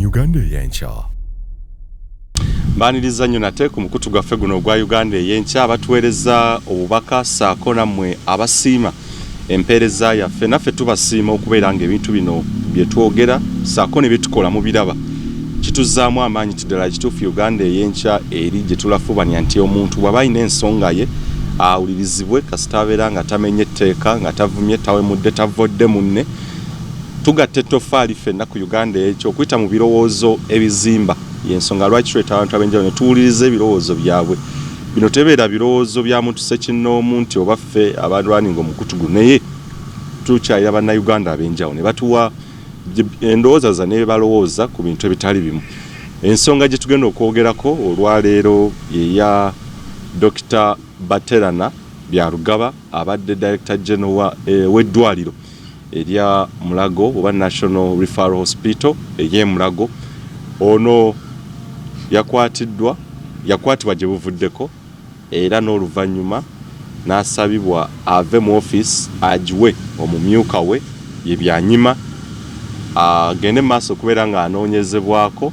Uganda y'enkya. Mbaniriza nnyo nate ku mukutu gwaffe guno gwa Uganda y'enkya abatuweereza obubaka ssaako nammwe abasiima empeereza yaffe naffe tubasiima okubeera ng'ebintu bino bye twogera ssaako ne bitukola mu biraba kituzaamu amaanyi ddala kituufu Uganda y'enkya eri gye tulafubanya nti omuntu bw'aba alina ensonga ye awulirizibwe kasita abeera nga tamenye etteeka nga tavumye tawemudde tavodde munne tugatte ettoffaali ffenna ku Uganda ekyo okuyita mu birowoozo ebizimba y'ensonga lwaki tuleeta abantu ab'enjawulo ne tuwuliriza ebirowoozo byabwe bino tebeera birowoozo bya muntu ssekinnoomu nti oba ffe abalwaninga omukutu guno naye tukyalira bannayuganda ab'enjawulo ne batuwa endowooza za ne balowooza ku bintu ebitali bimu ensonga gye tugenda okwogerako olwaleero eya Dr. Baterana Byarugaba abadde Director General w'eddwaliro erya Mulago oba National Referral Hospital ey'e Mulago ono yakwatibwa gye buvuddeko era n'oluvannyuma n'asabibwa ave mu office agiwe omumyuka we ye byanyima agende maaso okubeera nga anoonyezebwako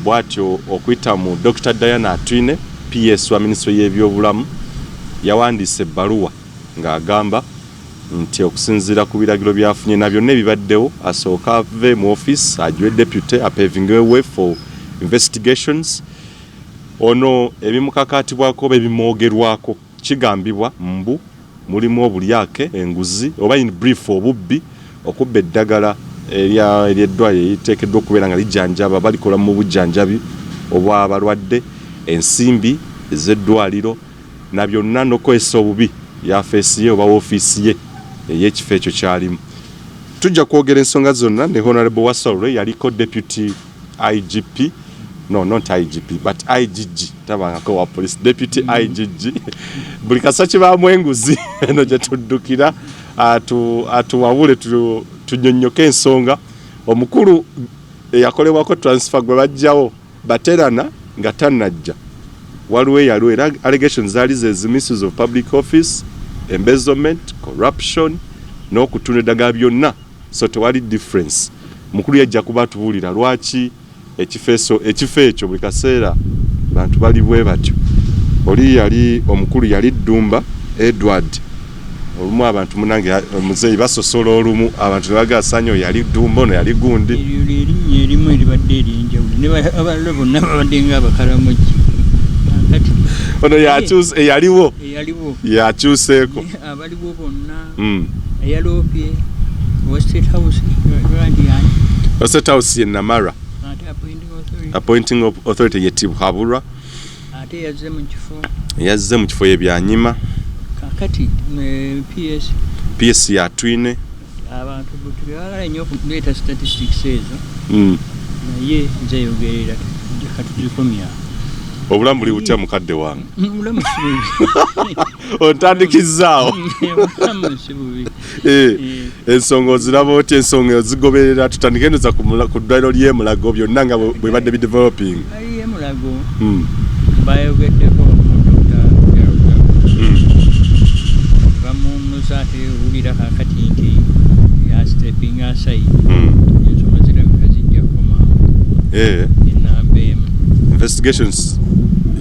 bw'atyo okuyita mu Dr. Diana Atwine PS wa Minisitule y'ebyobulamu yawandiise ebbaluwa ng'agamba nti okusinziira ku biragiro byafunye na byonna ebibaddewo asooka ave mu office agiwe deputy paving a way for investigations ono ebimukakaatibwako bebimwogerwako kigambibwa mbu mulimu obulyake enguzi oba in brief obubbi okubba eddagala ery'eddwaliro eriteekeddwa okubeera nga lijjanjaba balikola mu bujjanjabi obw'abalwadde ensimbi ez'eddwaliro na byonna n'okozesa obubi yafeesi ye oba woofiisi ye ey'ekifo ekyo kyalimu tujja kwogera ensonga zonna ne Honorable Wasalwe yaliko deputy IGP no not IGP but IGG tabangako wa police deputy IGG buli kasaki bamwenguzi eno gye tuddukira atuwabule tunyonnyoke ensonga omukulu yakolebwako transfer gwe bajjawo Baterana nga tannajja waliwo eyaliwo era allegations zaali ze misuse of public office embezzlement corruption n'okutunda eddagala byonna so tewali difference mukulu yajja kuba tubuulira lwaki ekifo ekyo buli kaseera bantu bali bwe batyo oli yali omukulu yali Ddumba Edward olumu abantu munange omuzeeyi basosola olumu abantu ne bagasanyo yali Ddumba ono yali gundi erinnya erimu eribadde ery'enjawulo ne abalala bonna babadde ng'abakalamogi kati ono yaliwo yakyuseeko abaliwo bonna eyaloopye wa State House Rwandian State House ye Namara appointing authority ye Tibuhaburwa ate yazze mu kifo ye byanyima kakati PS ya Atwine abantu butuyagala nnyo okuleeta statistics ezo naye nzeyogerera katuzikomya obulamu buli butya mukadde wange obulamu ontandikizaawo ensonga oziraba otya ensonga ozigoberera tutandikeneza ku ddwaliro ly'e Mulago byonna nga bwe badde bideveloping y'e Mulago bayogeddeko bamunuza ate owulira kakati nti ya stepping aside ensonga zirabika zijja kukomaawo enamba emu investigations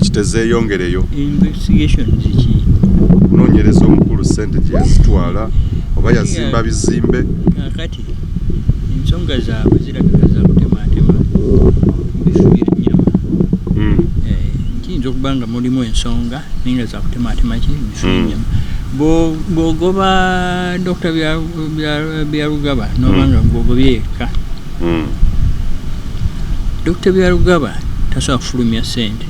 ekitezeeyongereyo investigations ki kunoonyereza omukulu ssente gye yazitwala oba yazimba bizimbe kakati ensonga zaabwe zirabika za kutemaatema bifu by'ennyama kiyinza okuba nga mulimu ensonga naye nga za kutemaatema ki bifu by'ennyama bw'ogoba Dr. Byarugaba n'oba nga ng'ogobye yekka Dr. Byarugaba tasobola kufulumya ssente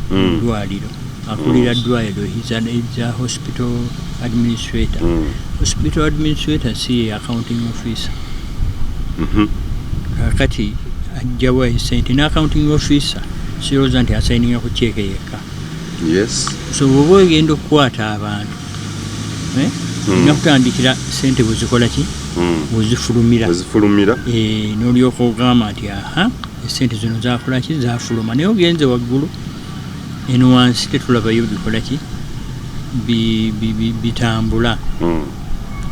ddwaliro akulira ddwaliro is a hospital administrator hospital administrator si accounting officer kakati ajjawa ssente n'accounting officer sirowooza nti asayininga ku cheeke yekka so bw'oba ogenda okukwata abantu nakutandikira ssente bwezikola ki bwezifulumira n'olyoka ogamba nti esente zino zakola ki zafuluma naye ogenze waggulu eno wansi tetulabayo bikola ki bitambula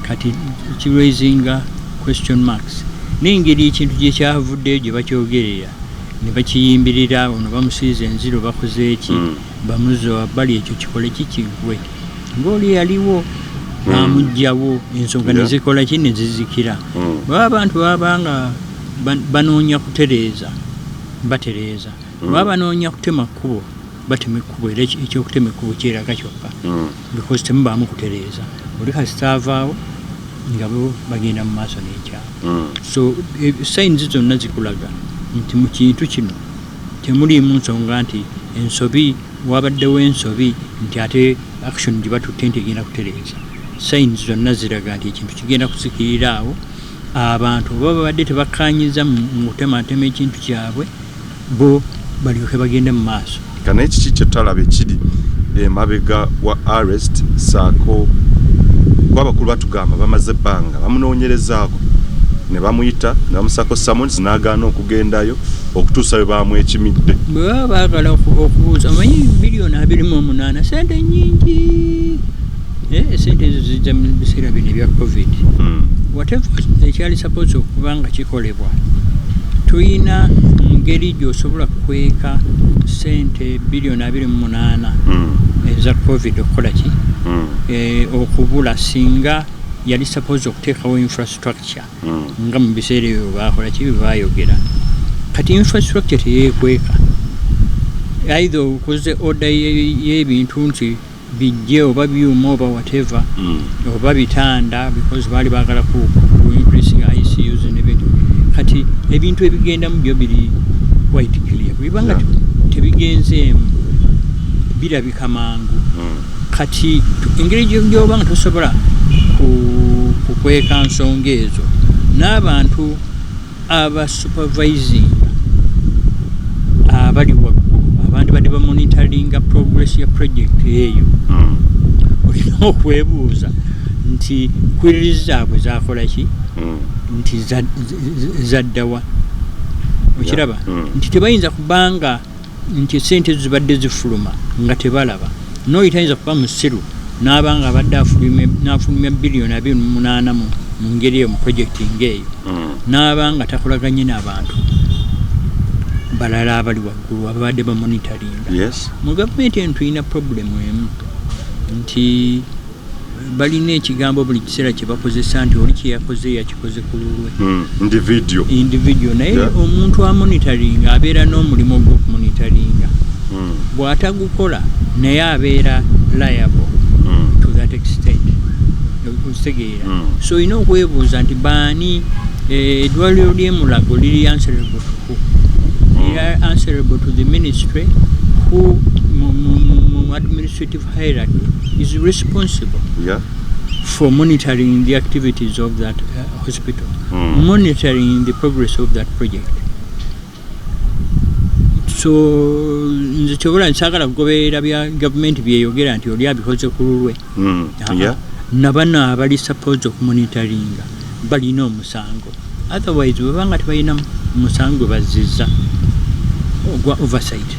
kati kiraisinga question marks n'engeri ekintu gye kyavuddeyo gye bakyogerera ne bakiyimbirira ono bamusiiza enziro bakoze eki bamuzoa bali ekyo kikole kikigwe ng'oli yaliwo bamugjawo ensonga ne zikola ki ne zizikira baba abantu babanga banoonya kutereeza batereeza baba banoonya kutema kkubo batema ekkubo era ekyokutema ekkubo kyeraga kyokka because temubaamu kutereeza oli kasitaavaawo nga bo bagenda mu maaso n'ekyalo so sayinizi zonna zikulaga nti mu kintu kino temuliimu nsonga nti ensobi wabaddewo ensobi nti ate action gye batutte nti egenda kutereeza sayinizi zonna ziraga nti ekintu kigenda kusikirira awo abantu oba babadde tebakkaanyiza mu kutematema ekintu kyabwe bo balyoke bagende mu maaso kana ekiki kyetulaba ekiri emabega wa arrest saako kwabakulu batugamba bamaze ebbanga bamunoonyerezaako ne bamuyita ne bamusaako summons n'agaana okugendayo okutuusa we bamwekimidde bwe baba baagala okubuuza omanyi biliyoni 28 sente nnyingi esente ezo zijja mu biseera bino ebya covid whatever ekyali suppose okuba nga kikolebwa tuyina ngeri gy'osobola kukweka sente biliyoni 28 eza covid okukola ki okubula singa yali suppose okuteekawo infrastructure nga mu biseera ebyo baakola ki bebayogera kati infrastructure teyeekweka either okoze order y'ebintu nti bijje oba byuma oba whatever oba bitanda because baali baagala ku increasing ICUs n'ebintu kati ebintu ebigenda mu byo biri quite clear bibanga tebigenzeemu birabika mangu kati engeri gy'oba nga tosobola kukweka nsonga ezo n'abantu abasupervising abali waggulu abandi badde bamonitoringa progress ya project eyo olina okwebuuza nti queries zaabwe zakola ki nti zaddawa okiraba nti tebayinza kubanga nti sente zibadde zifuluma nga tebalaba no itayinza kuba musiru n'abanga abadde n'afulumya biliyoni 28 mu ngeri eyo mu project ng'eyo n'abanga takolaganye n'abantu balala abali waggulu abadde bamonitoringa mu gavumenti eno tulina problemu emu nti balina ekigambo buli kiseera kye bakozesa nti oli kye yakoze yakikoze ku lulwe individual naye omuntu amonitoringa abeera n'omulimu gw'okumonitoringa bw'atagukola naye abeera liable to that extent okutegeera so olina okwebuuza nti baani eddwaliro ly'emulago liri answerable to the ministry who administrative hierarchy is responsible for monitoring the activities of that hospital, monitoring the progress of that project. So nze kyobola nsagala kugoberera bya gavumenti byeyogera nti oli abikoze ku lulwe nabano abali suppose okumonitoringa balina omusango otherwise bwebanga tebalina musango bazizza ogwa oversight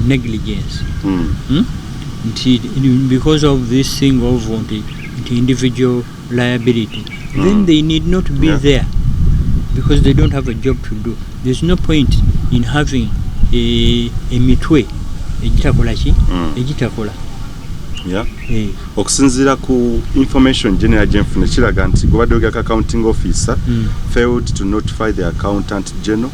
negligence because of this thing of the individual liability then they need not be there because they don't have a job to do. There's no point in having a mitwe egitakola ki egitakola okusinziira ku information general jenfune kiraga nti gobadde accounting officer failed to notify the accountant general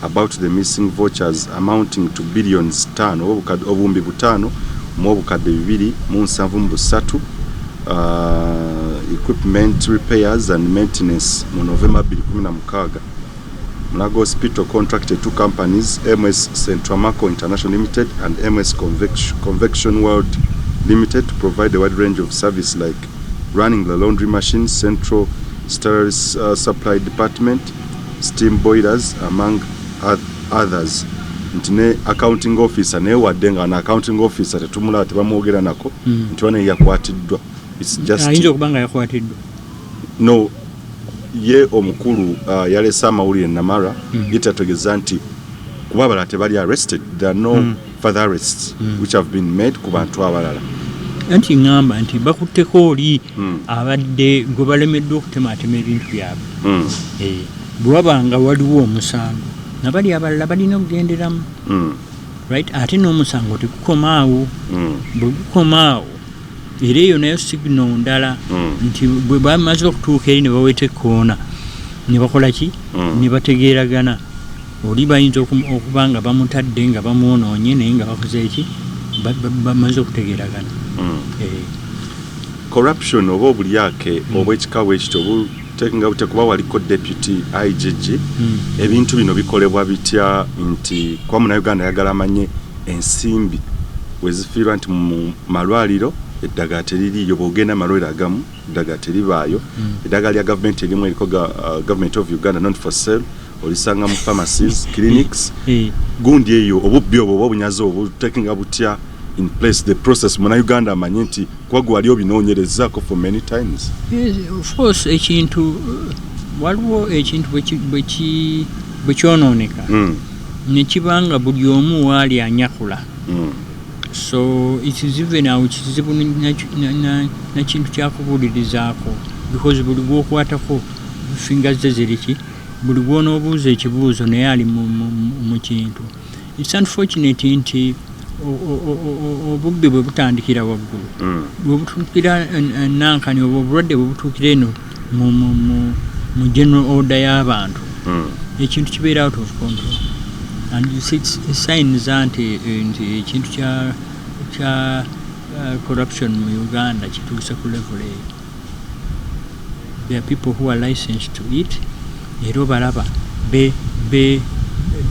about the missing vouchers amounting to billions 5 obumbi 5 mu obukadde 273 equipment repairs and maintenance mu November 2016. Munago Hospital contracted two companies, MS Centramaco International Limited and MS Convection World Limited, to provide a wide range of service like running the laundry machines, central storage supply department, steam boilers, among others. Ntine accounting officer ne wadenga na accounting officer tetumula tebamwogera nako nti wana yakwatiddwa. It's just ayinza okubanga yakwatiddwa. No, ye omukulu yalesa amawulire Namara yetategeza nti kubabala tebali arrested. There are no further arrests which have been made ku bantu abalala. Anti ngamba nti bakutteko oli abadde gwe balemeddwa okutematema ebintu byabwe. bwabanga waliwo omusango nabali abalala balina okugenderamu right ate n'omusango tegukomaawo bwe gukomaawo era eyo nayo signal ndala nti bwe bamaze okutuuka eri ne baweta ekkoona ne bakola ki ne bategeeragana oli bayinza okuba nga bamutadde nga bamwonoonye naye nga bakoze eki bamaze okutegeeragana corruption oba obulyake oba ekikawo ekityo obutekinga bute kuba waliko deputy IGG ebintu bino bikolebwa bitya nti kwa Munnayuganda ayagala amanye ensimbi wezifiirwa nti mu malwaliro eddagala teririiyo bw'ogenda amalwaliro agamu eddagala teribaayo eddagala lya gavumenti erimu eriko government of Uganda not for sale olisanga mu pharmacies clinics gundi eyo obubbi obwo oba obunyazi obutekinga butya in place the process Munnayuganda amanye nti kwagwa ali obinoonyerezaako for many times. Yes, of course ekintu waliwo ekintu bwe kyonooneka ne kibanga buli omu waali anyakula so it is even awo kizibu na kintu kyakubuulirizaako because buli gwokwatako fingers ze ziriki buli gwonoobuuza ekibuuzo naye ali mu kintu. It's unfortunate nti obubbi bwe butandikira waggulu bwe butuukira nankani oba obulwadde bwe butuukira eno mu general order y'abantu ekintu kibeera out of control and it's signs nti ekintu kya corruption mu Uganda kituuse ku level eyo. There are people who are licensed to it era obalaba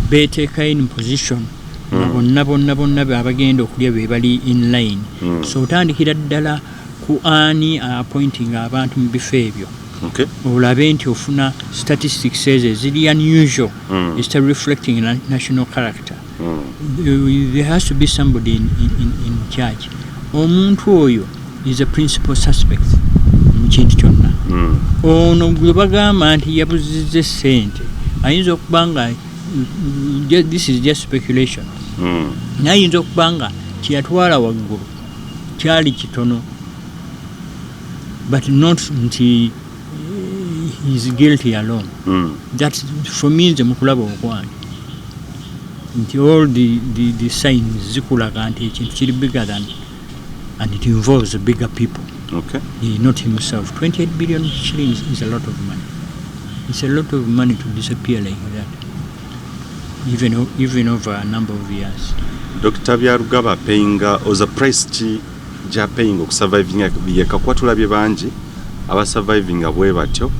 beteeka in position bonna abagenda okulya be bali in line so otandikira ddala ku ani appointing abantu mu bifo ebyo olabe nti ofuna statistics ezo eziri unusual start reflecting national character. There has to be somebody in charge. Omuntu oyo is a principal suspect mu kintu kyonna ono gwe bagamba nti yabuzizza ssente ayinza okuba nga this is just speculation naye ayinza okuba nga kyeyatwala waggulu kyali kitono but not nti he is guilty alone. That for me nze mukulaba okwange nti all the signs zikulaga nti ekintu kiri bigger than and it involves bigger people. Not himself. 28 billion shillings is a lot of money. It's a lot of money to disappear like that, even over a number of years. Dr. Byarugaba paying was a price ja paying surviving yekakwatula bye banji aba surviving abwe batyo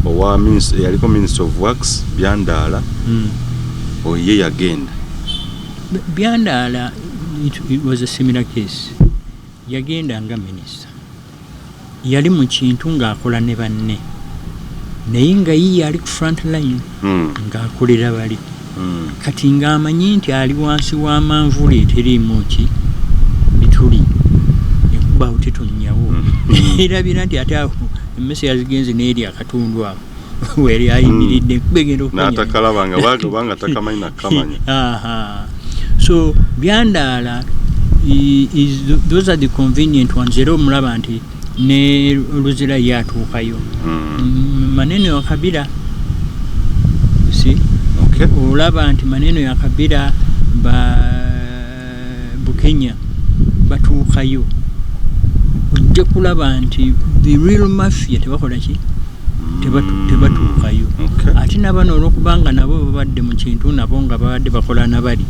owa minister yaliko minister of works Byandala oye yagenda Byandala. It was a similar case. Yagenda nga minister yali mu kintu ng'akola ne banne naye nga yiye ali ku front line ng'akolera bali kati ng'amanyi nti ali wansi w'amanvula eteriimu ki bituli ekuba tetonyawo erabira nti ate awo emmese yazigenze n'eri akatundu ako weri ayimiridde ekuba egenda n'atakalaba nga bagobanga takamanyi nakamanya. So Byandala those are the convenient ones. Era omulaba nti ne Luzira yatuukayo maneno ya Kabila olaba nti maneno ya Kabila Bukenya batuukayo ojja kulaba nti the real mafia tebakola ki tebatuukayo ate nabano olwokubanga nabo babadde mu kintu nabo nga babadde bakola nabali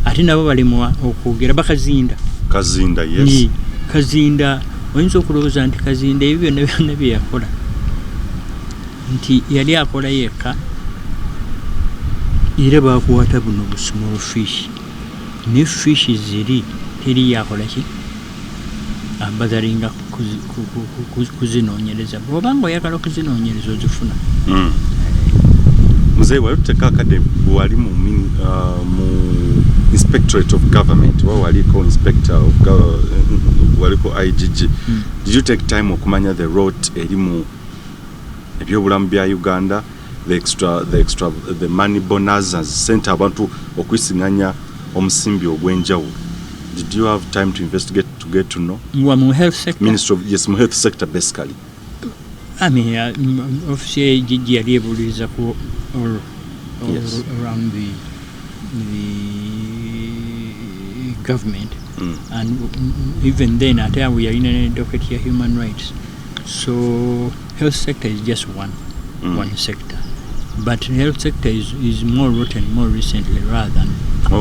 ate nabo balimwa okwogera bakazinda yes kazinda oyinza okulowooza nti kazinda ebyo byonna bye yakola nti yali akola yekka era bakuwata buno bu small fish ne fish ziri teri yakola ki ambadaringa kuzinoonyereza bw'obanga oyagala okuzinoonyereza ozifuna. Mzee waluteka akade wali mu inspectorate of government waliko inspector of waliko IGG. Did you take time okumanya the road erimu ebyobulamu bya Uganda, the money bonanzas sent abantu okwisinganya omusimbi ogwenjawulo? Did you have time to investigate to get to know? Mu health sector? Minister of mu health sector basically. I mean, officially yali ebuuliza ku all Yes. around the government. And even then, at time we are in a docket here, human rights. So health sector is just one sector. But health sector is more rotten more recently rather than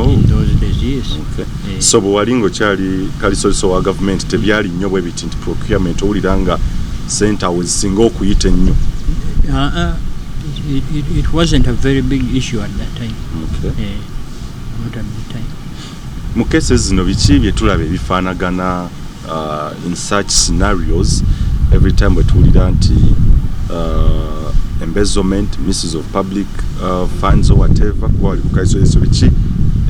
in those days. Yes. Okay. So bwalingo chali kalisoso wa government tebyali nnyo bwe biti nti procurement owuliranga center wezisinga okuyita nnyo. It wasn't a very big issue at that time. Okay. Not at the time. Mu cases zino biki bye tulaba ebifaanagana in such scenarios every time we tuwulira nti embezzlement, misuse of public funds or whatever, kwali kukaiso yeso biki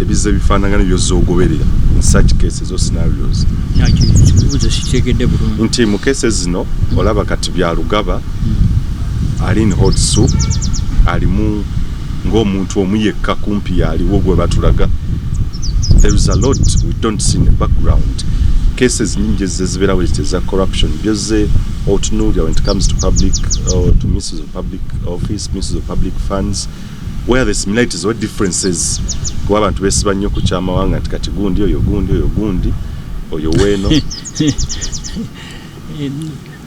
ebize bifaanagana byozoogoberera in such cases or scenarios. Nti mu cases zino olaba kati bya Lugaba ali in hot soup, alimu ng'omuntu omu yekka kumpi yaliwo gwe batulaga. There is a lot we don't see in the background. Cases nyingi zibeera weteza corruption byoze otunuulira when it comes to public or to misuse of public office, misuse of public funds, where the similarities or differences kuba abantu besiba nnyo ku kyamawanga nti kati gundi oyo weeno.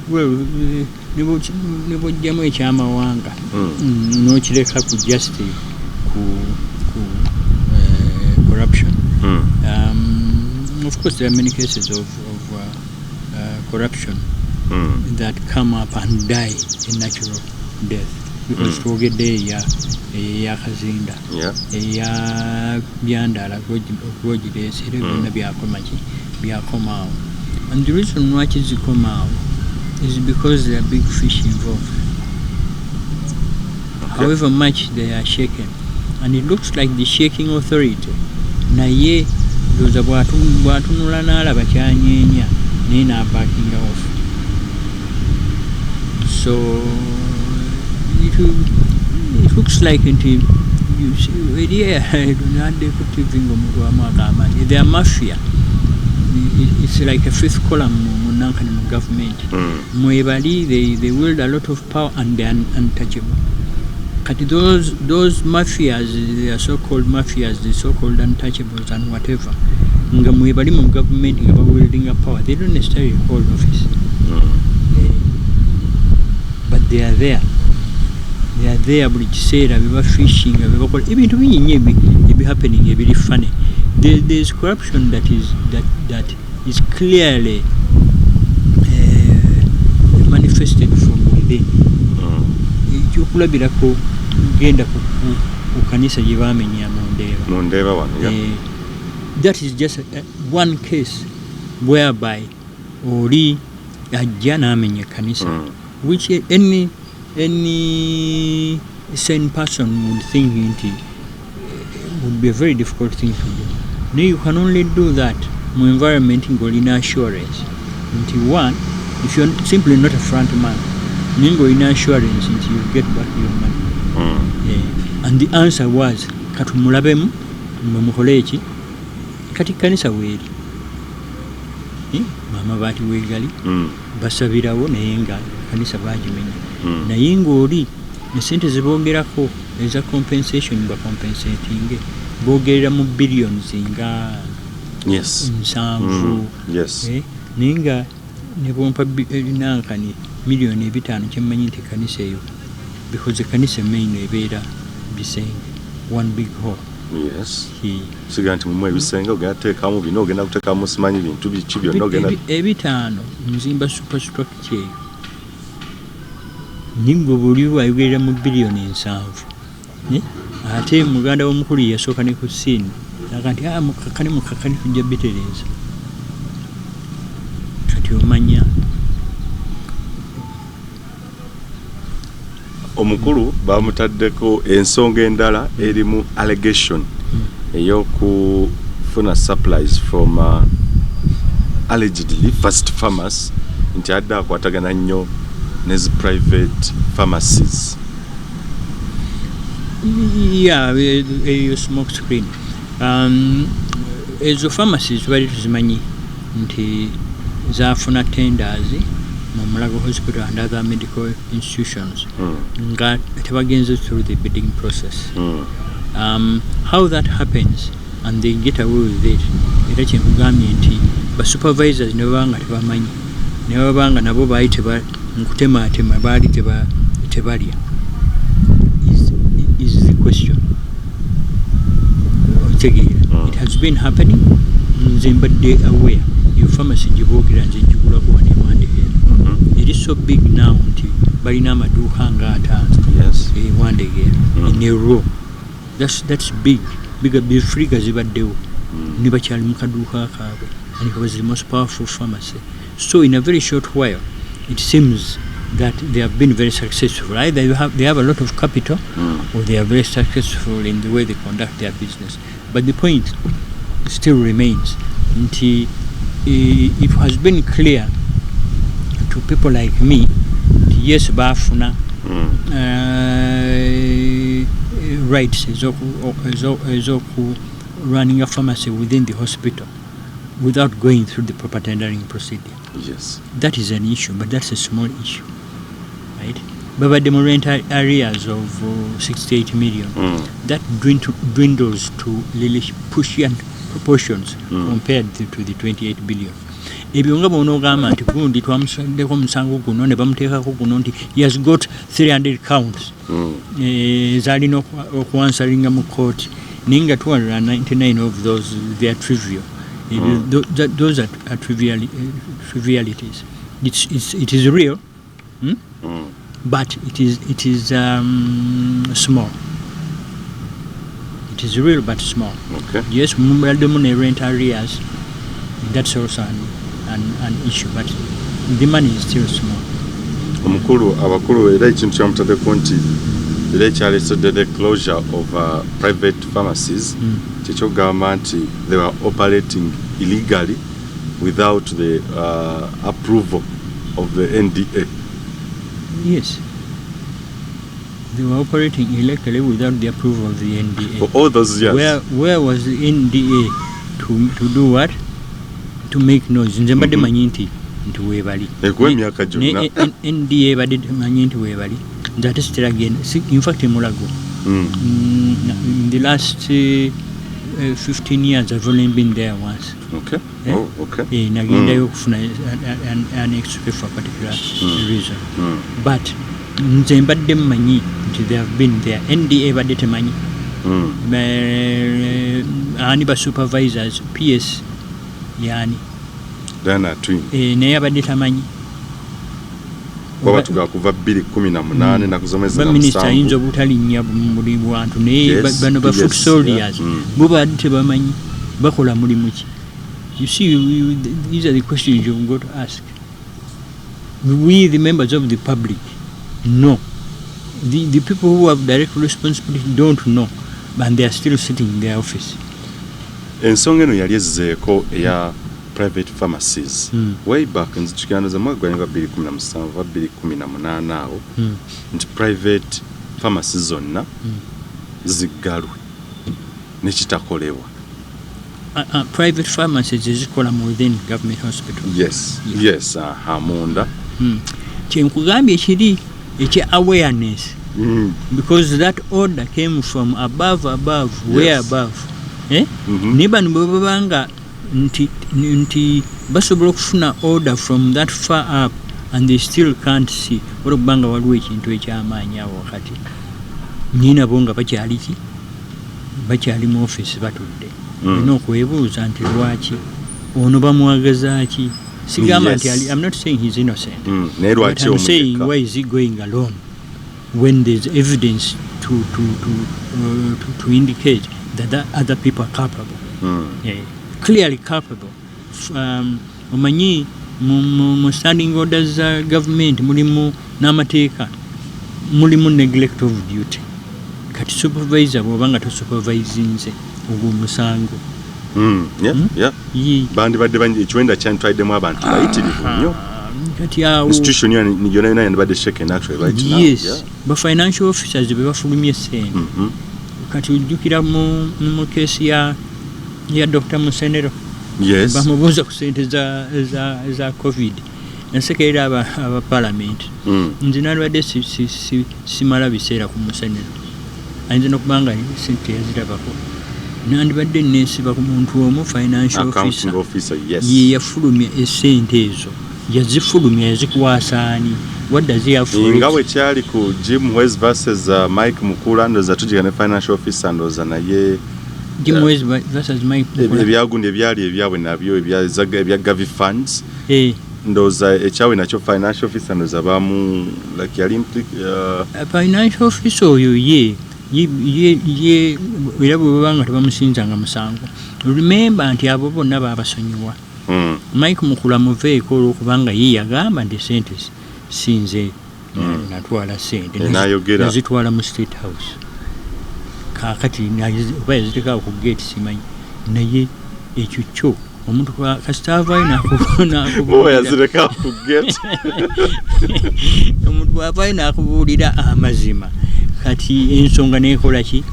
Well, nebojjamu ekyamawanga n'okireka ku just ku corruption. Of course, there are many cases of corruption that come up and die a natural death. Because twogedde eya Kazinda, eya Byandala, Gwogireesere, byonna byakomaawo. And the reason why kizikomaawo is because there are big fish involved. Okay. However much they are shaken. And it looks like the shaking authority naye ndoza bwatunula n'alaba kyanyeenya naye n'abackinga off. So it looks like nti they are mafia. It's like a fifth column in government. Mwebali, they wield a lot of power and they are untouchable. But those mafias, they are so-called mafias, the so-called untouchables and whatever, nga mwebali mu government nga wielding a power, they don't necessarily hold office. But they are there. They are there buli kiseera beba fishing bebakola ebintu bingi ebi happening ebiri funny. There is corruption that is clearly manifested from within. Ekyokulabirako genda ku kanisa gye baamenya mu Ndeeba wano. That is just one case whereby oli ajja n'amenya kanisa, which any sane person would think would be a very difficult thing to do. No, you can only do that in environment in assurance. One, if you're simply not a front man, you in assurance until you get back your money. And the answer was, katumulabemu mumukoleki kati kanisa weeri. Mama baati weegali basabirawo naye nga kanisa baagimenya. Naye ng'oli esente zibongerako eza compensation compensating bogerera mu billions nga 7 naye nga ne bompa nankani million 5 kyemmanyi nti kanisa eyo because kanisa main ebeera Bisenge one big hall. Yes. Siga nti mumwe Bisenge ogenda teekamu bino ogenda kuteekamu simanyi bintu biki byonna ogenda ebitaano nzimba superstructure eyo nimbo buliwo ayogerera mu billion 7. Ate muganda w'omukulu yasooka ne ku ssiini aga nti mukakane tujja bitereza kati omanya omukulu bamutaddeko ensonga endala erimu allegation ey'okufuna supplies from allegedly first farmers nti adde akwatagana nnyo nezi private pharmacies. Eyo smoke screen. Ezo pharmacies bali tuzimanyi nti zaafuna tenders Mulago Hospital and other medical institutions nga tebagenze through the bidding process. How that happens and they get away with it, era kyenkugambye nti supervisors ne babanga tebamanyi ne babanga nabo baali nkutemaatema baali tebalya is the question. It has been happening. Nze mbadde aware your pharmacy gyiboogera nze njigulako wano ewande it is so big now nti balina amaduuka nga 5 ewandegera in a row. That's big. Bifriga zibaddewo ne bakyali mu kaduuka kaabwe and it was the most powerful pharmacy. So in a very short while it seems that they have been very successful. Either they have a lot of capital or they are very successful in the way they conduct their business. But the point still remains. It has been clear to people like me, yes, bafuna rights is running a pharmacy within the hospital without going through the proper tendering procedure. Yes. That is an issue, but that's a small issue, right? But the rent areas of 68 million, that dwindles to really Pushian proportions compared to the 28 billion. Ebyo nga bonogamba nti gundi twamusondeko musango guno ne bamuteekako guno nti he has got 300 counts zalina okuansaringa mu court naye nga 299 of those they are trivial. Those are trivialities. It is real, but it is small. It is real but small. Okay. Yes, money rent areas. That's also an issue, but the money is still small. Abakulu era ekintu kyamutadeko nti era ekyalesedde the closure of private pharmacies kyekyogamba nti they were operating illegally without the approval of the NDA. Yes. They were operating illegally without the approval of the NDA. For all those years. Where was the NDA to do what? To make noise. Nze mbadde manyi nti weebali. Emyaka gyonna. NDA badde manyi nti weebali. Nze ate sitiragenda. In fact, Mulago. In the last 15 years, I've only been there once. Okay. Oh, okay. Nagendayo okufuna an extra for a particular reason. But nze mbadde mmanyi nti they have been there. NDA badde temanyi. Ani ba supervisors PS yani Dana twin naye abadde tamanyi kuba tugakuva 2018 na kuzomeza na minister ayinza obutalinnya buli bantu naye bano ba foot soldiers bo badde tebamanyi bakola mulimu ki. You see, these are the questions you've got to ask. We, the members of the public, know. The people who have direct responsibility don't know, but they are still sitting in their office. Ensonga eno yali ezzeeko eya private pharmacies way back nzikigandaza mwaka gwa 2017 2018 awo nti private pharmacies zonna ziggalwe nekitakolebwa. Private pharmacies ezikola within government hospital. Yes, munda kyenkugambye ekiri ekya awareness because that order came from above way above. Ne bano babanga nti basobola okufuna order from that far up and they still can't see olwokubanga waliwo ekintu ekyamaanyi awo wakati nyina bo nga bakyali mu office batudde olina okwebuuza nti lwaki ono bamwagazaaki sigamba nti I'm not saying he's innocent but I'm saying why is he going alone when there's evidence to indicate that other people are culpable. Clearly culpable. Omanyi mu standing orders za government mulimu n'amateeka mulimu neglect of duty. Kati supervisor bw'obanga tosupervisinze ogwo musango. Bandi badde bangi ekiwenda kyantwaddemu abantu bayitirivu nnyo. Kati awo institution yonna yandibadde shaken actually right now. Yes. Ba financial officers be bafulumye ssente. Kati ujjukira mu kesi ya Dr. Musenero. Yes. Bamubuuza ku ssente za COVID nasekerera aba parliament nze nalwadde simala biseera ku musenero ayinza n'okubanga sente yazirabako nandibadde nesiba ku muntu omu financial officer ye yafulumya esente ezo yazifulumya yazikuwasaani what does he have for nga bwe kyali ku Jim West versus Mike Mukula ndoza tujiga ne financial officer ndoza naye Jim West versus Mike Mukula ebyagundi ebyali ebyabwe nabyo ebya Gavi funds ndoza ekyawe nakyo financial officer ndoza bamu like yali financial officer oyo ye era bwe babanga tebamusinzanga musango remember nti abo bonna baabasonyiwa Mike Mukula muveeko olwokubanga ye yagamba nti sente sinze natwala sente nazitwala mu State House kakati oba yaziteekawo ku gate simanyi naye ekyo kyo omuntu kasita avaayo omuntu bw'avaayo n'akubuulira amazima kati ensonga nekola ki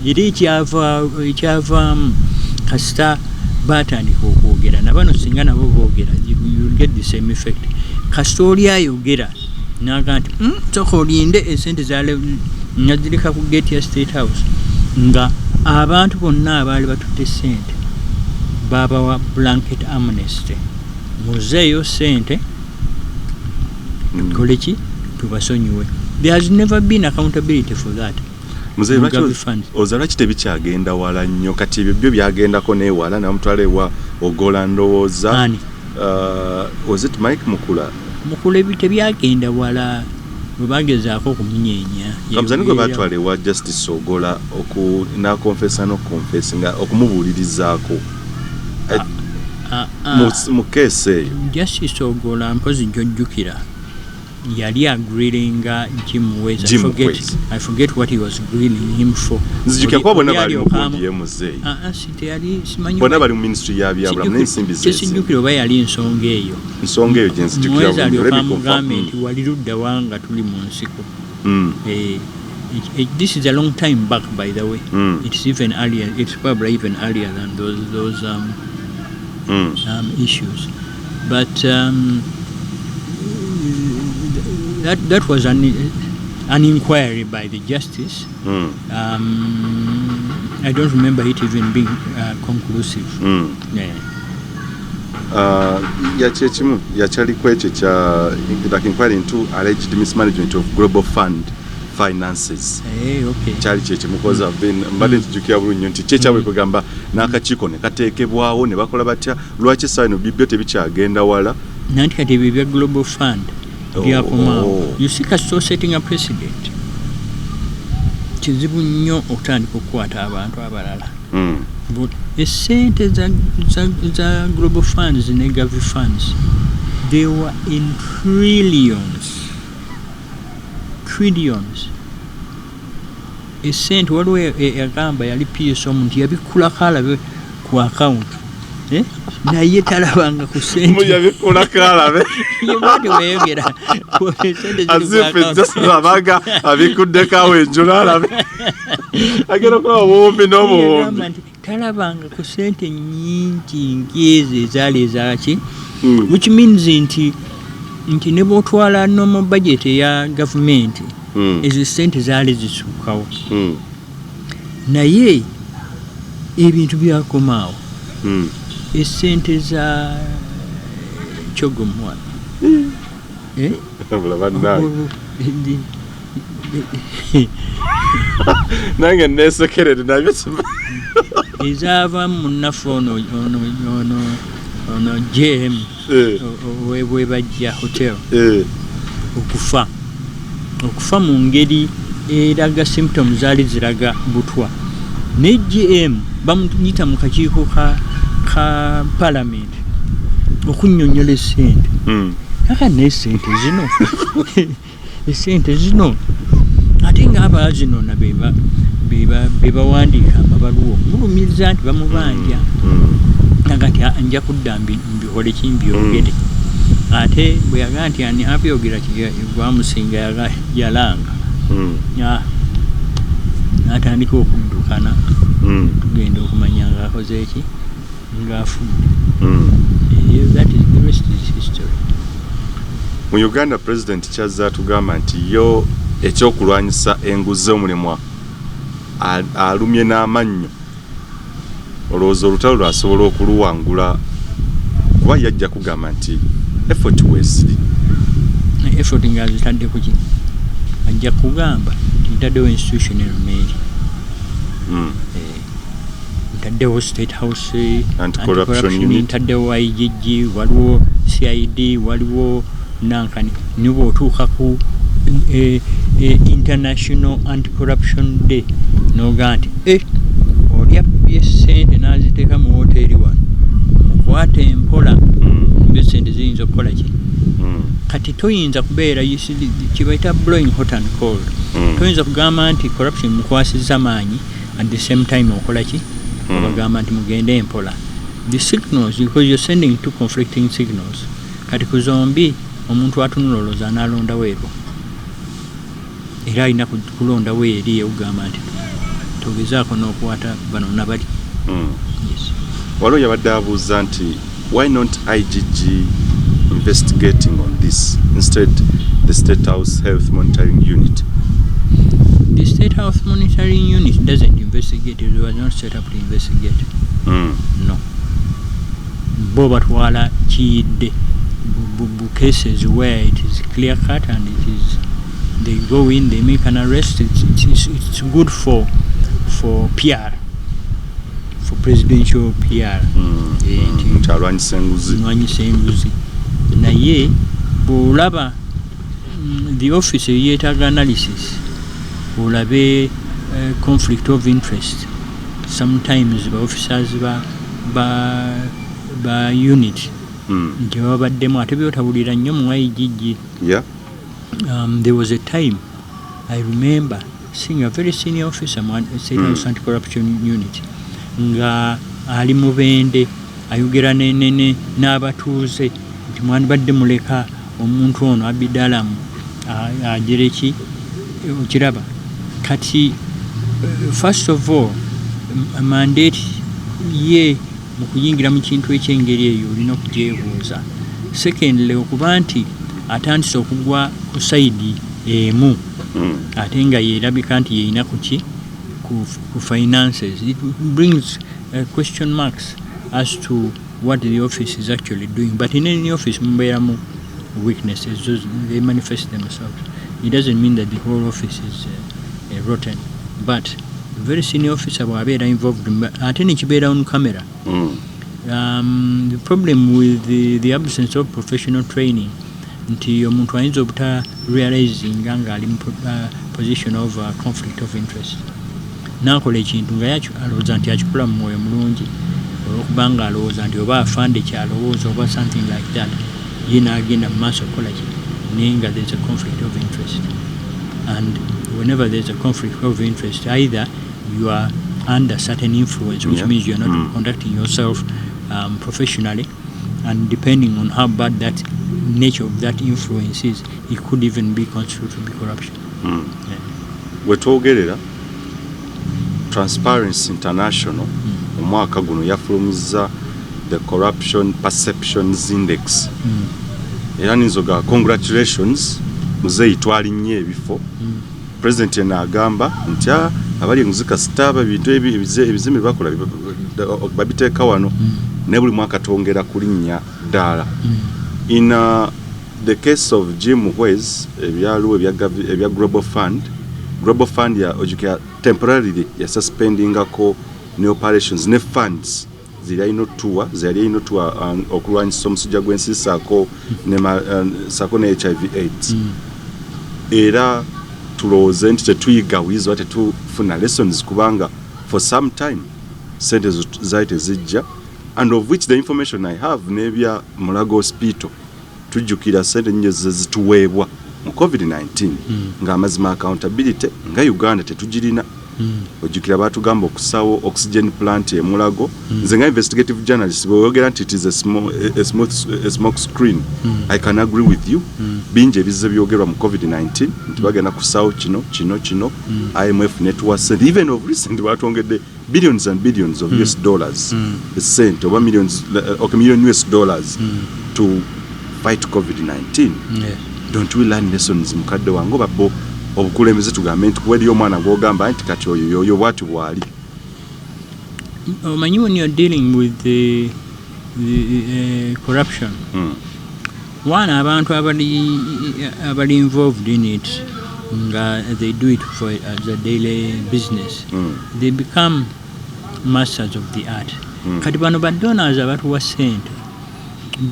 era ekyavaamu kasita batandika okwogera nabano singa nabo boogera you get the same effect kasita oli ayogera naga nti soka olinde esente nazireka ku gate ya State House nga abantu bonna abaali batutte sente babawa blanket amnesty muzeeyo sente tukole ki tubasonyiwe. There has never been accountability for that. Muzeeyo ozalwa kitebikyagenda wala nnyo kati ebyo byo byagendako newala namutwale wa ogola ndowooza was it Mike Mukula tebyagenda wala bwebagezaako okumunyeenya kamuzani gwe batwale wa Justice Ogola nakonfesa nokonfesinga okumubuulirizaako mu keesi eyo Justice Ogola mpozi njojjukira yali agrillinga Jim West. I forget what he was grilling him for. Nzijukira kwa bona bali mukundi muzeeyi simanyi bona bali mu ministry ya byabulamu n'ensimbi ze sijjukira oba yali ensonga eyo gye nzijukira gavumenti wali Ludda wanga tuli mu nsiko. This is a long time back, by the way. It's even earlier. It's probably even earlier than those issues. But that was an inquiry by the justice. I don't remember it even being conclusive. Yachali kweche cha inquiry into alleged mismanagement of global fund finances. Okay. Chali cheche mukoza mbale ntijukia bulunyo nti checha we kugamba n'akakiiko ne kateekebwawo ne bakola batya lwaki saino bibyo tebikyagenda wala nanti kati ebyo global fund byakomawo. You see kasito setting a precedent kizibu nnyo okutandika okukwata abantu abalala. But esente za global funds ne Gavi funds, they were in trillions. Esente waliwo yagamba yali PS omuntu yabikulako alabe ku account naye talabanga ku sente yabikulako alabe yebwati weyogera abaga abikuddeko enjula alabe agenda okulaba obuwumbi n'obuwumbi talabanga ku sente nnyingi ng'ezo ezaali ezaki which means nti ne bw'otwala normal budget eya gavumenti ezo sente zaali zisuukawo naye ebintu byakomaawo esente za kyogomwa nange nesekerere nabyo ezaava mu nnafu ono JM webajja hotel okufa mu ngeri eraga symptoms zaali ziraga butwa ne GM bamuyita mu kakiiko ka parliament okunnyonnyola esente kaka nesente zino ate nga abaazinoona be bawandiika amabaluwa mulumiriza nti bamubanja naga nti nja kudda mbikole kimbyogere ate bwe yagaa nti ani abyogera gwamusinga yalanga n'atandika okuddukana tugenda okumanya ng'akoze eki ng'afudde. That is the rest is history. mu Uganda president kyazza tugamba nti yo ekyokulwanyisa enguzi omulemwa alumye n'amannyo olowooza olutalo lwasobola okuluwangula kuba yajja kugamba nti effort weesiri effort nga zitadde kuki ajja kugamba ntaddewo institution erumeeri ntaddewo state house anti-corruption unit ntaddewo IGG waliwo CID waliwo nankani nibo otuuka ku International Anti-Corruption Day noga nti olya byesente n'aziteeka mu hoteeri wano mukwate empola byesente ziyinza okukola ki kati toyinza kubeera kibaita blowing hot and cold toyinza kugamba nti corruption mukwasiza maanyi at the same time okola ki obagamba nti mugende empola the signals because you're sending two conflicting signals kati ku zombi omuntu atunula olowooza n'alondawo ero era alina kulondawo eri ewugamba nti togezaako n'okwata bano nabali waliwo yabadde abuuza nti why not IGG investigating on this instead the State House Health Monitoring Unit? The State House Monitoring Unit doesn't investigate. It was not set up to investigate. No. Bo batwala kiyidde cases where it is clear cut and it is they go in, they make an arrest. It's good for PR, for presidential PR. Alwanyisa enguzi naye bw'olaba the office yeetaaga analysis olabe conflict of interest sometimes ba officers ba unit nti babaddemu ate byotawulira nnyo mu IGG. There was a time I remember seeing a very senior officer mu State House Anti-Corruption Unit nga ali mu bende ayogera n'abatuuze nti mwandibadde muleka omuntu ono abidalamu ajereki okiraba kati first of all mandate ye mu kuyingira mu kintu ekyengeri eyo olina okugyebuuza. Secondly okuba nti atandise okugwa ku saidi emu ate nga yeerabika nti yeerina kuki ku finances, it brings question marks as to what the office is actually doing. But in any office mubeeramu weaknesses, they manifest themselves. It doesn't mean that the whole office is rotten, but a very senior officer bw'abeera involved ate nekibeera on camera. The problem with the absence of professional training nti omuntu ayinza obuta realizing nga ali mu position of conflict of interest nakola ekintu nga alowooza nti akikola mu mwoyo mulungi olwokubanga alowooza nti oba afande kyalowooza oba something like that ye naagenda mu maaso okukola ki naye nga there's a conflict of interest. And whenever there's a conflict of interest, either you are under certain influence, which means you're not conducting yourself professionally, and depending on how bad that nature of that influence is, it could even be considered to be corruption. Wetwogerera Transparency International omwaka guno yafulumiza the Corruption Perceptions Index. Era ninzoga congratulations muzeyi twalinnye ebifo. President n'agamba nti abali enguzika sitaba bintu ebizime bakola babiteeka wano ne buli mwaka twongera kulinnya ddala. In the case of Jim Wes ebyaliwo ebya Global Fund ya ojukira temporarily ya suspendingako ne operations ne funds ziri ino tour okulwanyisa omusujja gw'ensi sako ne HIV AIDS. Era tulowooze nti tetuyigawiza tetufuna lessons kubanga for some time sente zaite zijja, and of which the information I have nebya Mulago Hospital tujjukira sente nnyo zituweebwa mu COVID-19 nga amazima accountability nga Uganda tetugirina. Ojjukira batugamba okusawo oxygen plant e Mulago. Nze nga investigative journalist bwogera nti it is a smoke screen. I can agree with you. Binje ebize byogerwa mu COVID-19 nti bagenda kusawo kino IMF networks, and even of recent batwongedde billions and billions of US dollars, cent over million US dollars to fight COVID-19. Yes. Don't we learn lessons mukadde wange babo obukulembeze tugambe nti kuwedi omwana gwogamba nti kati oyo bwati bwali. When you're dealing with the corruption, one abantu abali involved in it, they do it for as a daily business. They become masters of the art. Kati bano ba donors abatuwa sente,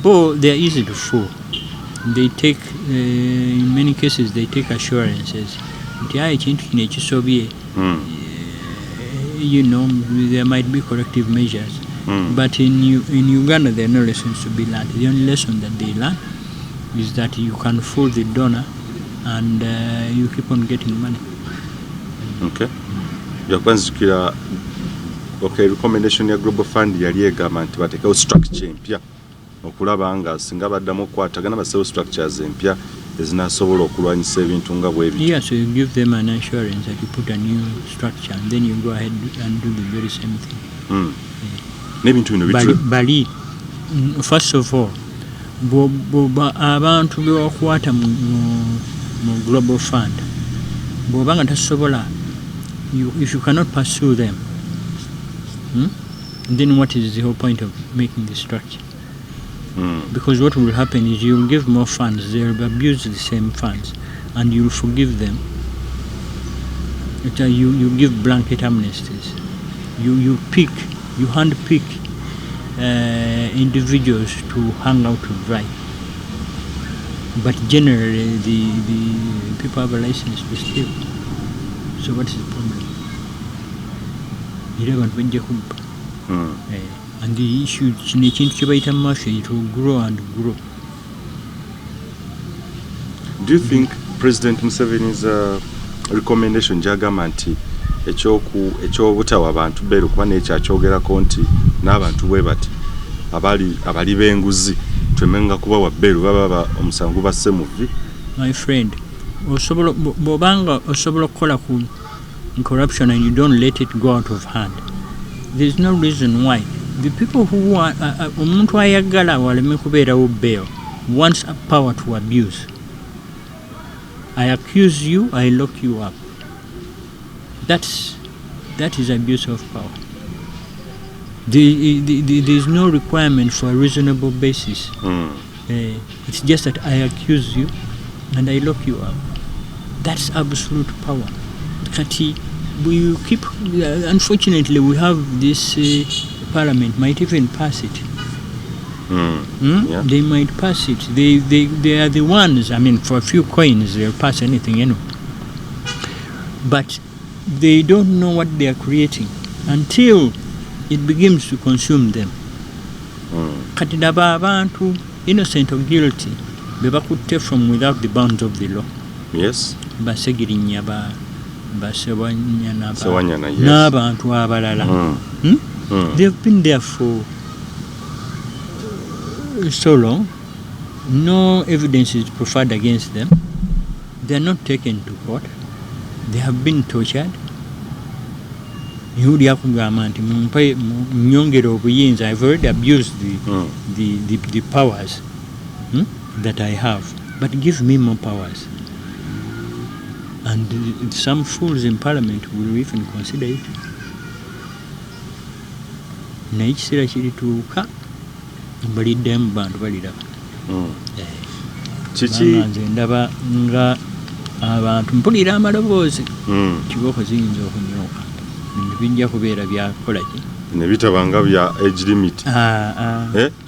bo they are easy to fool. They take, in many cases, they take assurances. You know, there might be corrective measures. But in Uganda, there are no lessons to be learned. The only lesson that they learn is that you can fool the donor and you keep on getting money. Okay. Okay, recommendation ya Global Fund yali egamba nti bateekawo structure empya okulaba nga singa baddamu okukwatagana baseewo structures empya ezinasobola okulwanyisa ebintu nga bwe bityo. Yeah, so you give them an assurance that you put a new structure and then you go ahead and do the very same thing. N'ebintu bino bali first of all abantu bewakwata mu Global Fund bw'obanga tasobola, if you cannot pursue them, then what is the whole point of making the structure? Because what will happen is you will give more funds, they will abuse the same funds, and you will forgive them. You give blanket amnesties. You handpick individuals to hang out to dry. But generally, the people have a license to steal. So what is the problem? And the issue it will grow and grow. Do you think President Museveni's recommendation jagamba nti ekyobutawa abantu beeru kuba n'ekyo akyogerako nti n'abantu bwe bati abali b'enguzi twemenga kubawa beeru baba omusango basse mu vi? My friend, bw'obanga osobola okukola ku corruption and you don't let it go out of hand, there's no reason why. The people who are omuntu ayagala waleme kubeerawo bail wants a power to abuse. I accuse you, I lock you up. That is abuse of power. There is no requirement for a reasonable basis. It's just that I accuse you and I lock you up. That's absolute power. We keep. Unfortunately, we have this. Parliament might even pass it. Yeah. They might pass it. They are the ones. I mean, for a few coins, they'll pass anything, you know. But they don't know what they are creating until it begins to consume them. Katidaba abantu innocent or guilty, bebakutte from without the bounds of the law. Yes. Basegirinya basewanyana yes. N'abantu abalala. They've been there for so long. No evidence is proffered against them. They are not taken to court. They have been tortured. I've already abused the powers that I have, but give me more powers. And some fools in Parliament will even consider it. Naye ekiseera kirituuka mbaliddemu bantu baliraba. Nze ndaba nga abantu mpulira amaloboozi kibooko ziyinza okunyooka bintu bijja kubeera byakola ki ne bitabanga bya age limit.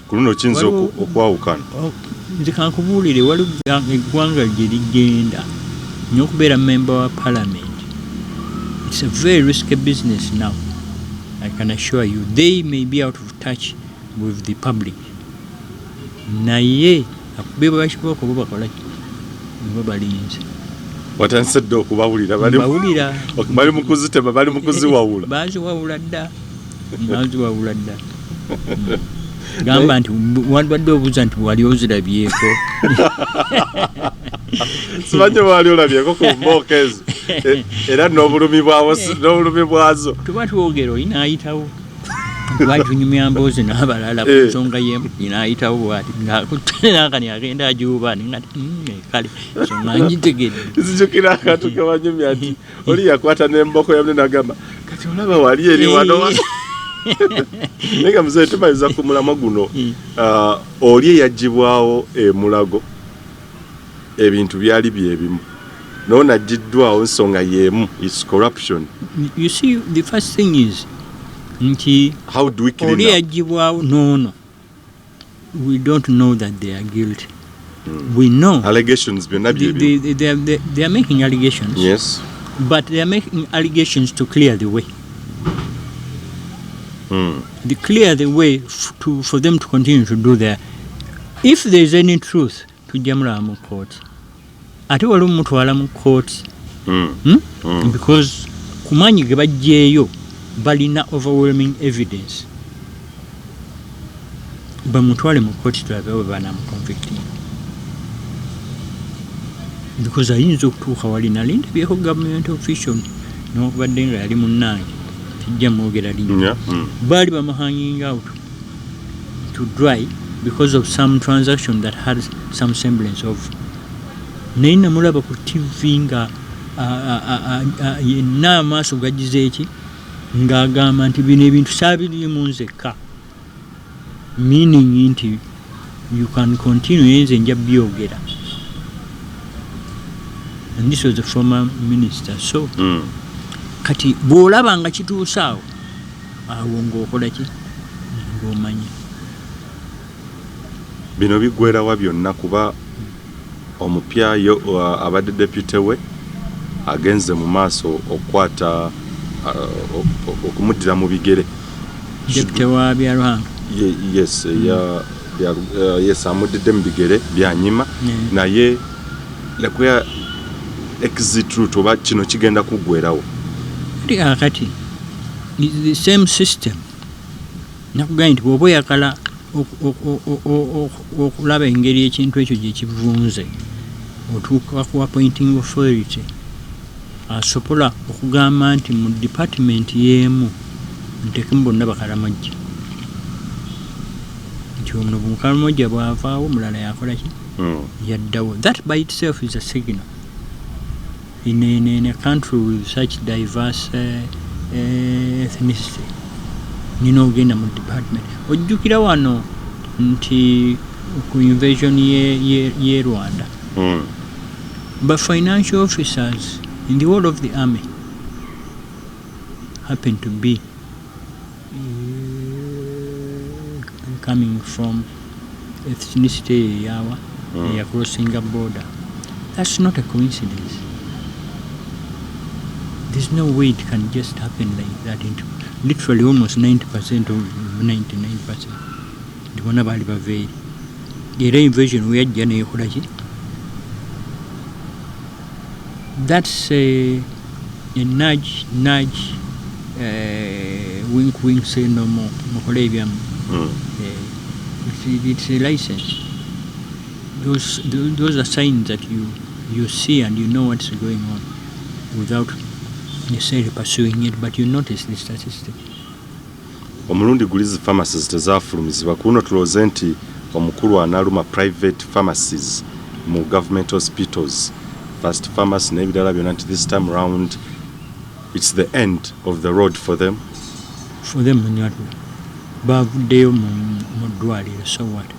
Ku luno kiyinza okwawukana. Nze kankubuulire waliwo eggwanga gye ligenda n'okubeera member wa Parliament. It's a very risky business now. I can assure you, they may be out of touch with the public. Naye akubeba bashiboko bo bakola ki? Bo balinze. Watansedde okubawulira bali mukuzitema bali mukuziwawula. Baziwawula dda. Gamba nti wadde obuuza nti wali ozirabyeko. Simanyi wali olabyeko ku mbooka ezo. Era n'obulumi bwazo. Tuba twogera olina ayitawo. Bwajunyumya mbozi n'abalala ku nsonga y'emu n'ayitawo bw'ati ng'akuttenakani agenda ajuubaani nga kale nsonga ngitegedde. Nzijukira akantu ke wanyumya ati oli yakwata n'emboko yamu n'agamba kati olaba wali eri wano naye nga muzeeyi tumaliza ku mulamwa guno oli eyaggyibwawo Mulago ebintu byali byebimu noona aggiddwawo nsonga y'emu is corruption. You see, the first thing is nti how do we kill oli yaggyibwawo no we don't know that they are guilty. We know allegations byonna they are making allegations. Yes, but they are making allegations to clear the way. They clear the way for them to continue to do their. If there is any truth to jamula mu court ate wali mutwala mu court because kumanyi ge bajjeeyo balina overwhelming evidence bamutwale mu court tulabe bwe banamuconvicting because ayinza okutuuka wali nalindabyeko government official n'okubadde nga yali munnange tijja mwogera linnya baali bamuhanging out to dry because of some transaction that had some semblance of naye namulaba ku TV nga yenna amaaso gagize eki ng'agamba nti bino ebintu saabirimu nzekka meaning nti you can continue yenze nja byogera. And this was the former minister. So kati bw'olaba nga kituuse awo ng'okola ki ng'omanya bino biggwerawa byonna kuba omupya abadde deputy we agenze mu maaso okukwata okumuddira mu bigere deputy wa Byaruhanga. Yes, yes, amuddidde mu bigere byanyima naye lekuya exit route oba kino kigenda kuggwerawo kati the same system nakugamba nti bw'oba oyagala okulaba engeri ekintu ekyo gye kivunze otuuka ku appointing authority asobola okugamba nti mu department y'emu ntekemu bonna bakalamojja nti ono mukalamojja bw'avaawo omulala yakola ki yaddawo. That by itself is a signal in a country with such diverse ethnicity. Nina ogenda mu department ojjukira wano nti ku invasion ye Rwanda but financial officers in the whole of the army happen to be coming from ethnicity yawa they are crossing a border. That's not a coincidence. There's no way it can just happen like that. Into literally almost 90% or 99%. Ndibona bali baveri. Era invasion we had jana yekola ki. That's a nudge, wink, say no more. Mokolebiam. It's a license. Those are signs that you see and you know what's going on without necessarily pursuing it, but you notice the statistics. Omulundi gulizi pharmacies tezafulumizibwa kuno tulowooza nti omukulu analuma private pharmacies mu government hospitals first pharmacy n'ebirala byonna nti this time around it's the end of the road for them munyatu bavuddeyo mu ddwaliro so what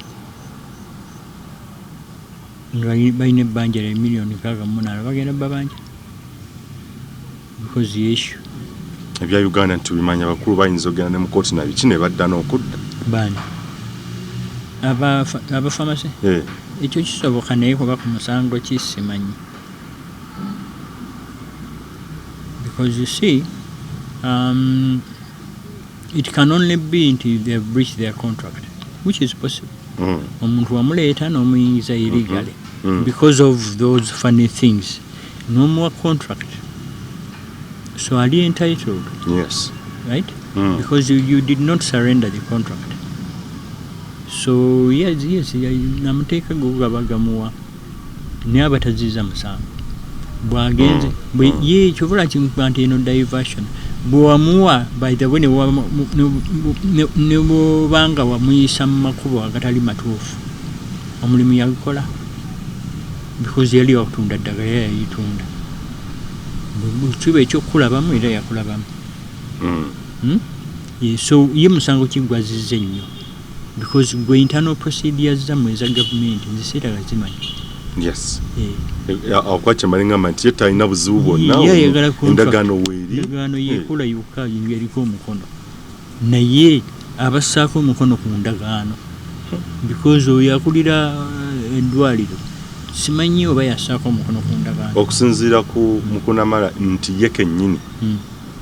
nga balina ebbanja lya miliyoni 68 bagenda babanja because the issue ebya Uganda ntubimanya bakulu bayinza ogenda ne mu kooti na biki ne badda n'okudda bani aba pharmacy ekyo kisoboka naye kuba ku musango kisimanyi because you see it can only be until they have breached their contract which is possible omuntu wamuleeta n'omuyingiza illegally because of those funny things no more contract. So are you entitled? Yes. Right? Because you did not surrender the contract. So yes, namuteka gugabagamuwa ne abataziza musango bwagenze ye kyovula kimpanti eno diversion bw'owamuwa by the way ne bw'obanga wamuyisa mu makubo agatali matuufu omulimu yagukola because yali wakutunda ddagala yayitunda kiba ekyokulabamu era yakulabamu. So ye musango kigwazizza ennyo because gwe internal procedures zammwe eza gavumenti nziseera gazimanyi. Yes. Akwacha malingama nti talina buzibu bwonna endagaano weeri. Endagaano yeekola yokka yeriko omukono naye abassaako omukono ku ndagaano because oyo akulira eddwaliro simanyi oba yassaako omukono ku ndagaano. Okusinziira ku Mukunamala nti ye kennyini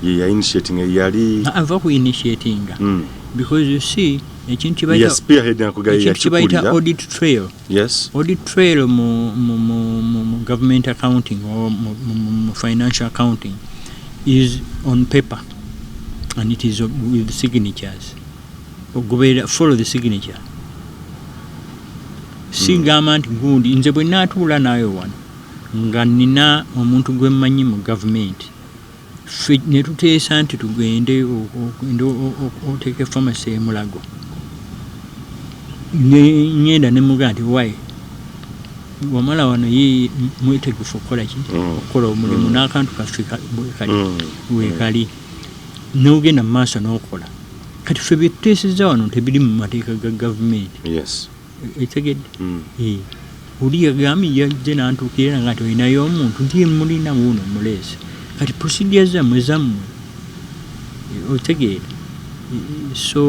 ye ya initiating yali ava ku initiating because you see ekintu kibayita audit trail. Yes. Audit trail mu government accounting or mu financial accounting is on paper and it is with signatures. Follow the signature. Sigama nti gundi nze bwe naatuula naayo wano nga nina omuntu gwe mmanyi mu government ne tuteesa nti tugende oteeke pharmacy e Mulago ngenda ne mugaa nti wayi wamala wano ye mwetegefu okukola ki okukola omulimu n'akantu kaffe weekali n'ogenda mu maaso n'okola kati ffe bye tuteesezza wano tebiri mu mateeka ga gavumenti. Yes. Etegedde oli yagambye yajje n'antuukirira nga nti olinayo omuntu nti mulina wuuno muleese kati procedure zammwe otegeera. So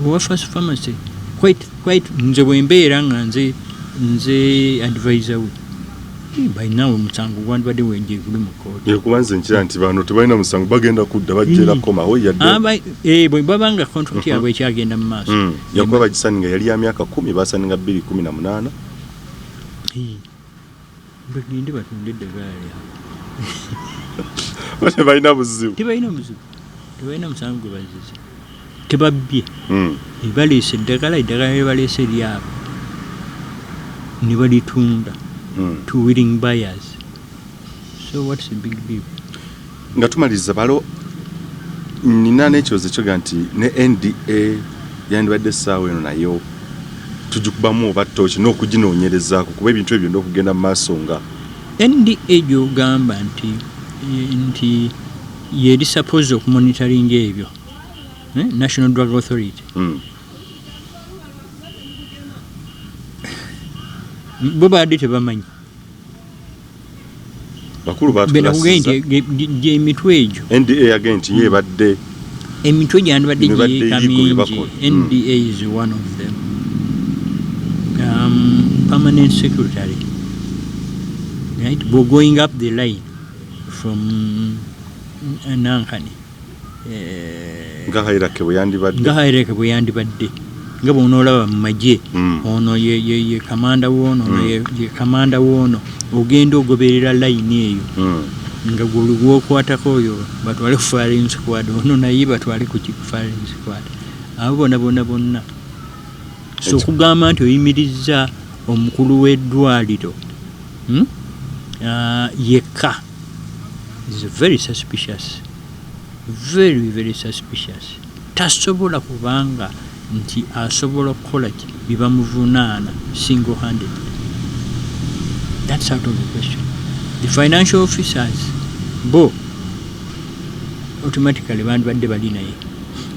wafas pharmacy quite nze bwembeera nga nze advisor we balinawo omusango gwandibadde wenje guli mu kooti. Kubanze nkira nti bano tebalina musango bagenda kudda bajjera komawo yadde bwe babanga contract yabwe ekyagenda mu maaso yakuba bagisaninga yali ya myaka 10 basaninga 2018 bagende batunde eddagala lyabwe tebalina buzibu tebalina musango gwe bazize tebabbye baleese eddagala lye baleese lyabo ne balitunda to willing buyers. So what's the big deal? Nga tumaliriza balo nina n'ekyoze kyoga nti ne NDA yandibadde essaawa eno nayo tugikubamu oba ttooki n'okuginoonyerezaako kuba ebintu ebyo n'okugenda mu maaso nga NDA gy'ogamba nti yeri suppose okumonitoringa ebyo National Drug Authority. Bo baadde tebamanyi bakulu batulasiza emitwe egyo NDA agenti yebadde emitwe gyandibadde gyeka mingi. NDA is one of them. Permanent secretary, right? Bo going up the line from Nankani Ngahayirake bwe yandibadde nga bw'onoolaba mu magye ono ye kamanda woono ye kamanda woono ogenda ogoberera layini eyo nga gwokwatako oyo batwale ku firing squad ono naye batwale ku firing squad abo bonna so okugamba nti oyimirizza omukulu w'eddwaliro yekka is very suspicious, very suspicious. Tasobola kubanga nti asobola okukola bibamuvunaana single handed. That's out of the question. The financial officers bo automatically bandibadde bali naye.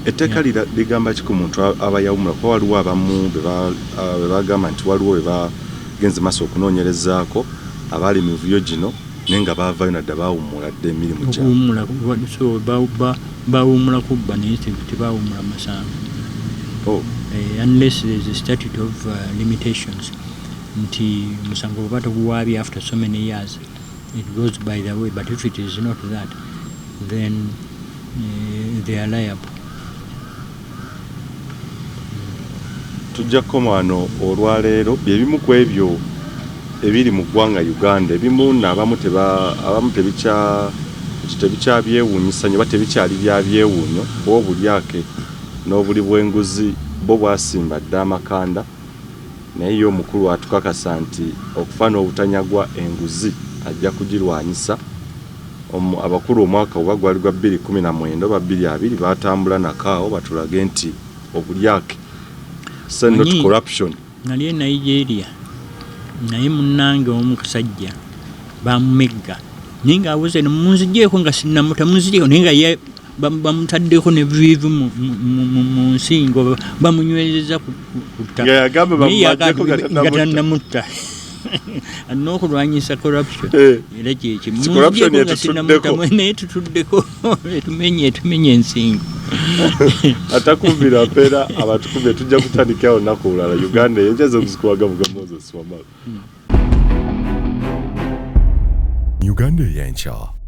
Etteeka ligamba ki ku muntu aba yawumula kuba waliwo abamu bebagamba nti waliwo bebagenze maaso okunoonyerezaako abaali mivuyo gino naye nga baavayo nadda baawumula dde emirimu gyabwe. So baawumula kubba naye tebaawumula masango. Unless there is a statute of limitations nti musango baba toguwaabye after so many years, it goes by the way, but if it is not that, then they are liable. Tujja kukoma wano olwaleero byebimu ku ebyo ebiri mu ggwanga Uganda, ebimu n'abamu tebikyabyewuunyisa nnyo, tebikyali bya byewuunyo, kuba obulyake n'obuli bw'enguzi bo bwasimba dda amakanda, naye ye omukulu atukakasa nti okufa n'obutanyagwa enguzi ajja kugirwanyisa abakulu omwaka oba gwali gwa 2019 oba 2020 batambula nakaawo batulage nti obulyake not corruption. Nali Nigeria naye munnange omusajja bamumegga ninga abuze munzijeeko nga sinnamuta munzijeeko ninga ye bamutaddeko ne vivu mu nsingo bamunywezeza ku ttaka yagamba bamumajjeko gatanamutta anokulwanyisa corruption era kyekyo corruption yetutuddeko naye tutuddeko tumenye ensingo atakumbira mpera abatukubye tujja kutandikira olunaku olulala Uganda yenjeza okuzikuwaga buga Moses Wamala. Uganda y'enkya